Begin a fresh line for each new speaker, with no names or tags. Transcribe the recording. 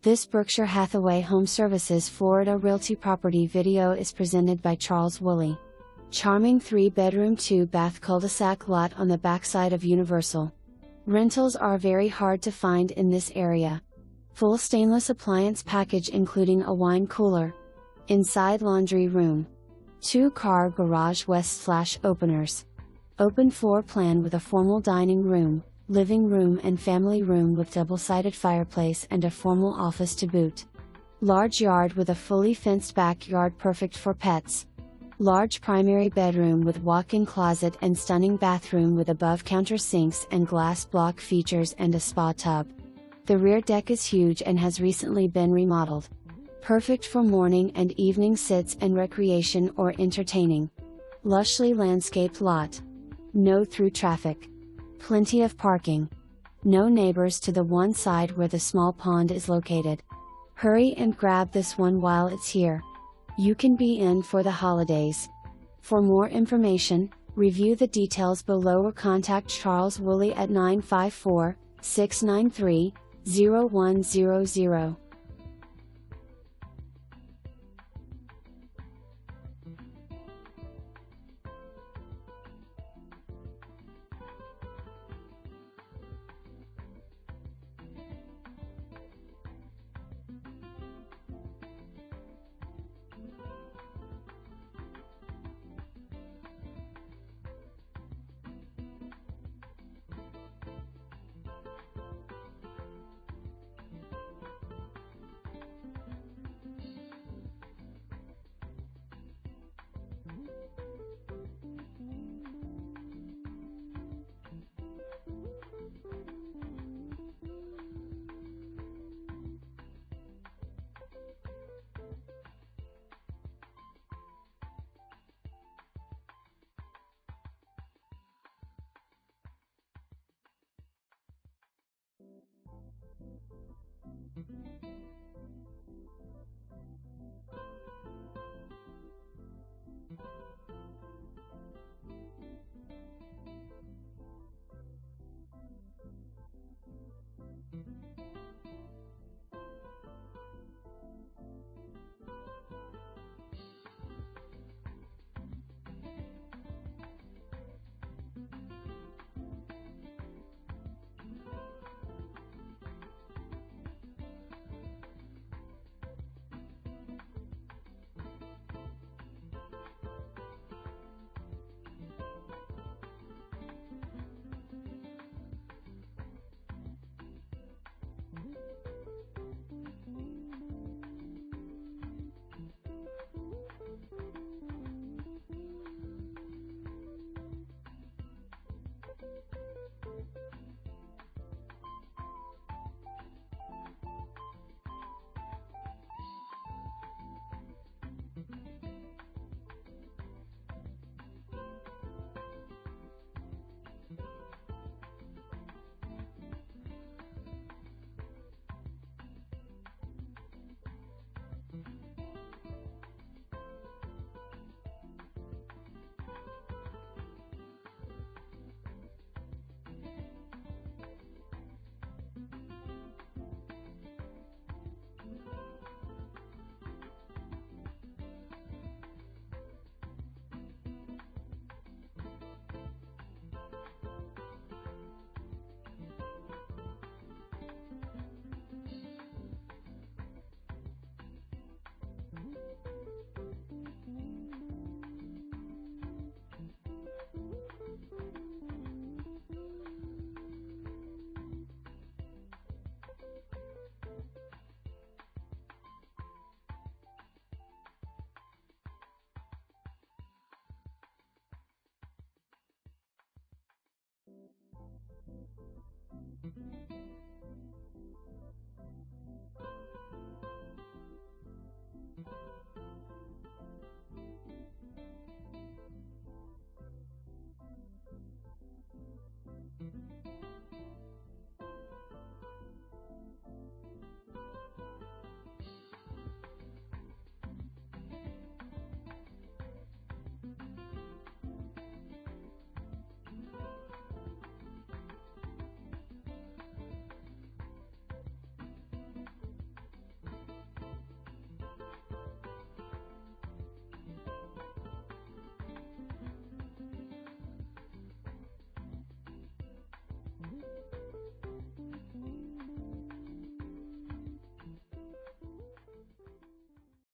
This Berkshire Hathaway HomeServices Florida Realty property video is presented by Charles Woolley. Charming 3-bedroom 2-bath cul-de-sac lot on the backside of Universal. Rentals are very hard to find in this area. Full stainless appliance package including a wine cooler. Inside laundry room. 2-car garage west/openers. Open floor plan with a formal dining room, living room and family room with double-sided fireplace and a formal office to boot. Large yard with a fully fenced backyard perfect for pets. Large primary bedroom with walk-in closet and stunning bathroom with above-counter sinks and glass block features and a spa tub. The rear deck is huge and has recently been remodeled. Perfect for morning and evening sits and recreation or entertaining. Lushly landscaped lot. No through traffic. Plenty of parking. No neighbors to the one side where the small pond is located. Hurry and grab this one while it's here. You can be in for the holidays. For more information, review the details below or contact Charles Woolley at 954-693-0100.